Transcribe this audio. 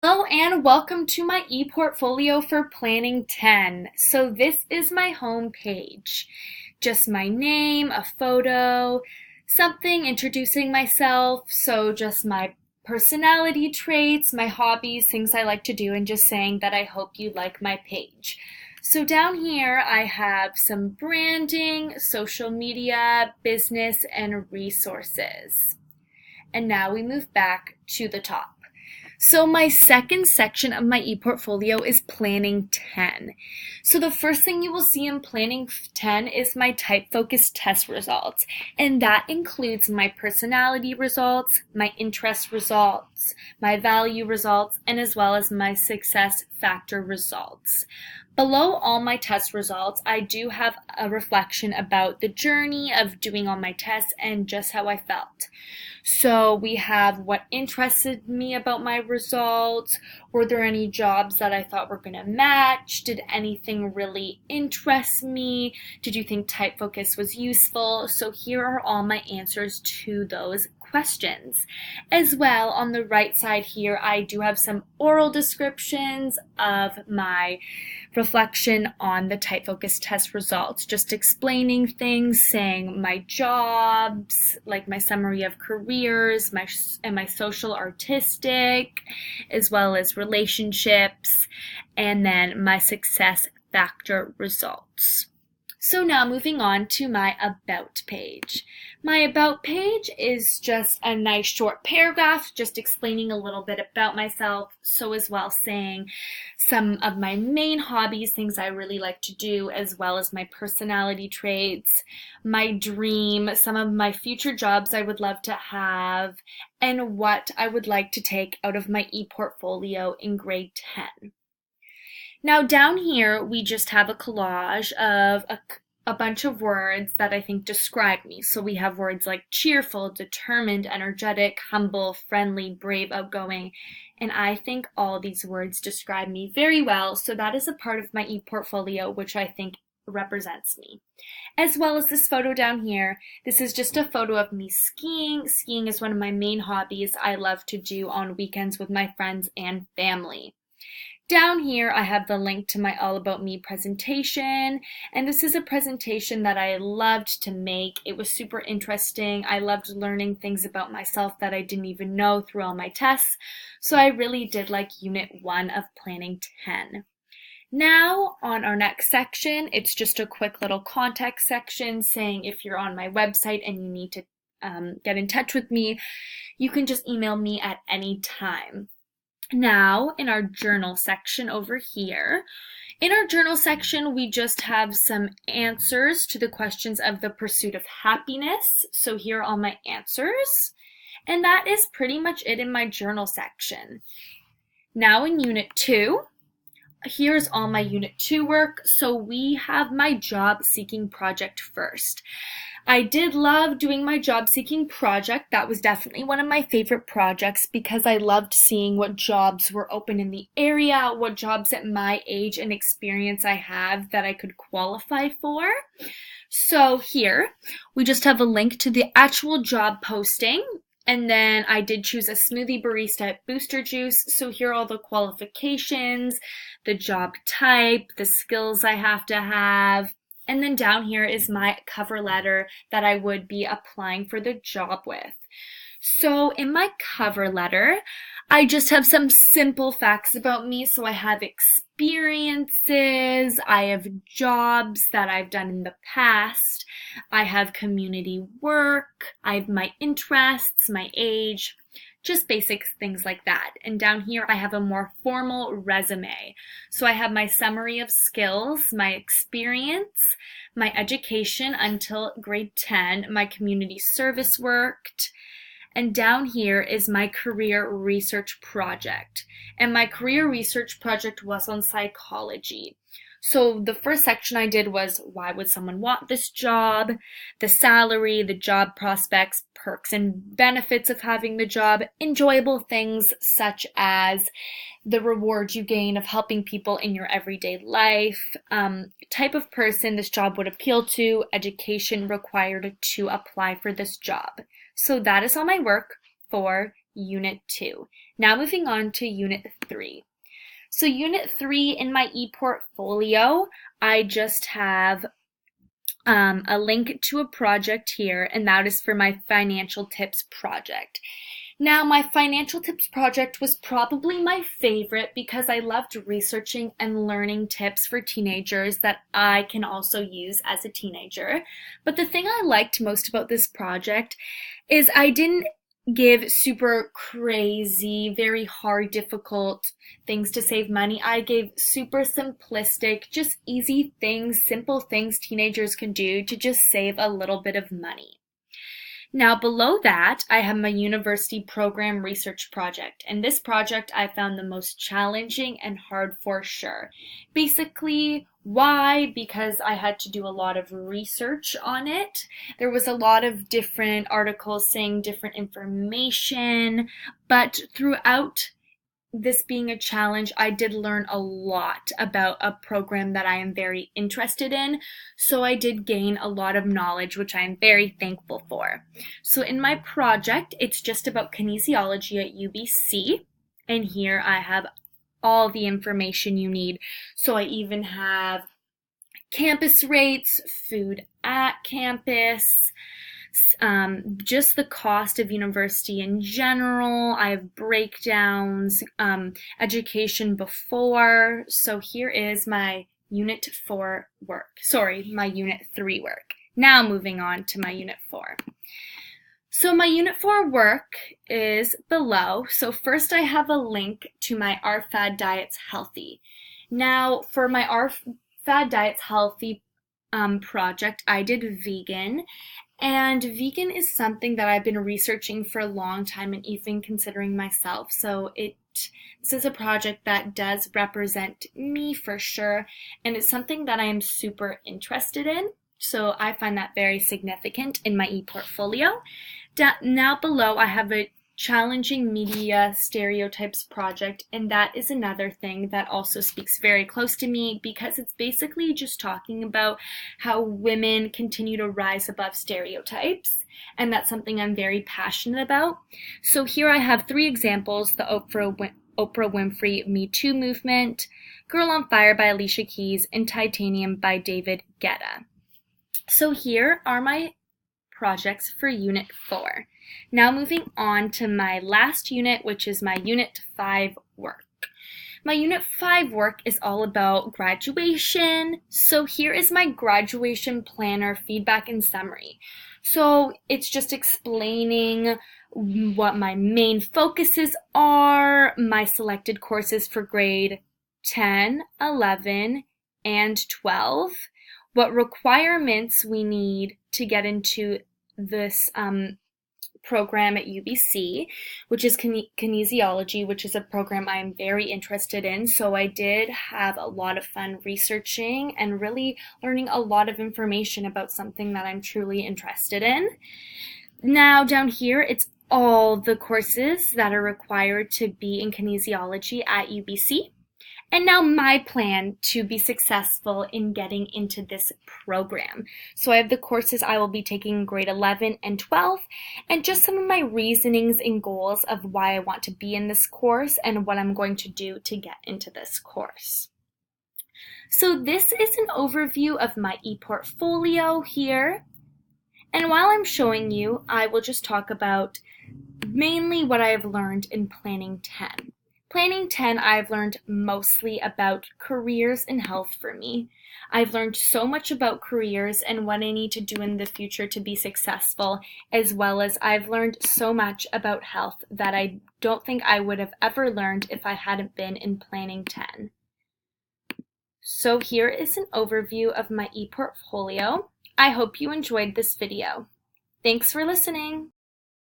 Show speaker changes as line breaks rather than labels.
Hello and welcome to my ePortfolio for Planning 10. So this is my home page. Just my name, a photo, something introducing myself, so just my personality traits, my hobbies, things I like to do, and just saying that I hope you like my page. So down here I have some branding, social media, business, and resources. And now we move back to the top. So my second section of my ePortfolio is Planning 10. So the first thing you will see in Planning 10 is my type focused test results. And that includes my personality results, my interest results, my value results, and as well as my success factor results. Below all my test results, I do have a reflection about the journey of doing all my tests and just how I felt. So we have what interested me about my results. Were there any jobs that I thought were going to match? Did anything really interest me? Did you think type focus was useful? So here are all my answers to those questions. As well, on the right side here, I do have some oral descriptions of my reflection on the type focus test results, just explaining things, saying my jobs, like my summary of careers, my social artistic, as well as relationships, and then my success factor results. So now moving on to my About page. My About page is just a nice short paragraph just explaining a little bit about myself, so as well saying some of my main hobbies, things I really like to do, as well as my personality traits, my dream, some of my future jobs I would love to have, and what I would like to take out of my ePortfolio in grade 10. Now down here, we just have a collage of a bunch of words that I think describe me. So we have words like cheerful, determined, energetic, humble, friendly, brave, outgoing, and I think all these words describe me very well. So that is a part of my ePortfolio, which I think represents me. As well as this photo down here, this is just a photo of me skiing. Skiing is one of my main hobbies I love to do on weekends with my friends and family. Down here, I have the link to my All About Me presentation, and this is a presentation that I loved to make. It was super interesting. I loved learning things about myself that I didn't even know through all my tests, so I really did like Unit 1 of Planning 10. Now, on our next section, it's just a quick little contact section saying if you're on my website and you need to get in touch with me, you can just email me at any time. Now, in our journal section over here, in our journal section, we just have some answers to the questions of the pursuit of happiness. So here are all my answers. And that is pretty much it in my journal section. Now in Unit 2, here's all my Unit 2 work. So we have my job seeking project first. I did love doing my job seeking project. That was definitely one of my favorite projects because I loved seeing what jobs were open in the area, what jobs at my age and experience I have that I could qualify for. So here, we just have a link to the actual job posting. And then I did choose a smoothie barista at Booster Juice. So here are all the qualifications, the job type, the skills I have to have. And then down here is my cover letter that I would be applying for the job with. So in my cover letter, I just have some simple facts about me. So I have experiences, I have jobs that I've done in the past, I have community work, I have my interests, my age, just basic things like that. And down here I have a more formal resume. So I have my summary of skills, my experience, my education until grade 10, my community service worked, and down here is my career research project. And my career research project was on psychology. So the first section I did was why would someone want this job, the salary, the job prospects, perks and benefits of having the job, enjoyable things such as the reward you gain of helping people in your everyday life, type of person this job would appeal to, education required to apply for this job. So that is all my work for Unit 2. Now moving on to Unit 3. So Unit 3 in my ePortfolio, I just have a link to a project here, and that is for my financial tips project. Now, my financial tips project was probably my favorite because I loved researching and learning tips for teenagers that I can also use as a teenager. But the thing I liked most about this project is I didn't give super crazy, very hard, difficult things to save money. I gave super simplistic, just easy things, simple things teenagers can do to just save a little bit of money. Now below that, I have my university program research project, and this project I found the most challenging and hard for sure. Basically, why? Because I had to do a lot of research on it. There was a lot of different articles saying different information, but throughout this being a challenge, I did learn a lot about a program that I am very interested in. So I did gain a lot of knowledge, which I am very thankful for. So in my project, it's just about kinesiology at UBC. And here I have all the information you need. So I even have campus rates, food at campus, just the cost of university in general. I have breakdowns, education before. So here is my Unit 4 work. Sorry, my Unit 3 work. Now moving on to my Unit 4. So my Unit 4 work is below. So first I have a link to my RFAD Diets Healthy. Now for my RFAD Diets Healthy project, I did vegan. And vegan is something that I've been researching for a long time and even considering myself. So this is a project that does represent me for sure. And it's something that I am super interested in. So I find that very significant in my ePortfolio. Now below I have a challenging media stereotypes project, and that is another thing that also speaks very close to me because it's basically just talking about how women continue to rise above stereotypes, and that's something I'm very passionate about. So here I have 3 examples: the Oprah Winfrey Me Too movement, Girl on Fire by Alicia Keys, and Titanium by David Guetta. So here are my projects for Unit 4. Now moving on to my last unit, which is my Unit 5 work. My Unit 5 work is all about graduation. So here is my graduation planner feedback and summary. So it's just explaining what my main focuses are, my selected courses for grade 10, 11, and 12, what requirements we need to get into this program at UBC, which is kinesiology, which is a program I'm very interested in. So I did have a lot of fun researching and really learning a lot of information about something that I'm truly interested in. Now down here, it's all the courses that are required to be in kinesiology at UBC. And now my plan to be successful in getting into this program. So I have the courses I will be taking in grade 11 and 12, and just some of my reasonings and goals of why I want to be in this course and what I'm going to do to get into this course. So this is an overview of my ePortfolio here. And while I'm showing you, I will just talk about mainly what I have learned in Planning 10. Planning 10, I've learned mostly about careers and health for me. I've learned so much about careers and what I need to do in the future to be successful, as well as I've learned so much about health that I don't think I would have ever learned if I hadn't been in Planning 10. So here is an overview of my ePortfolio. I hope you enjoyed this video. Thanks for listening.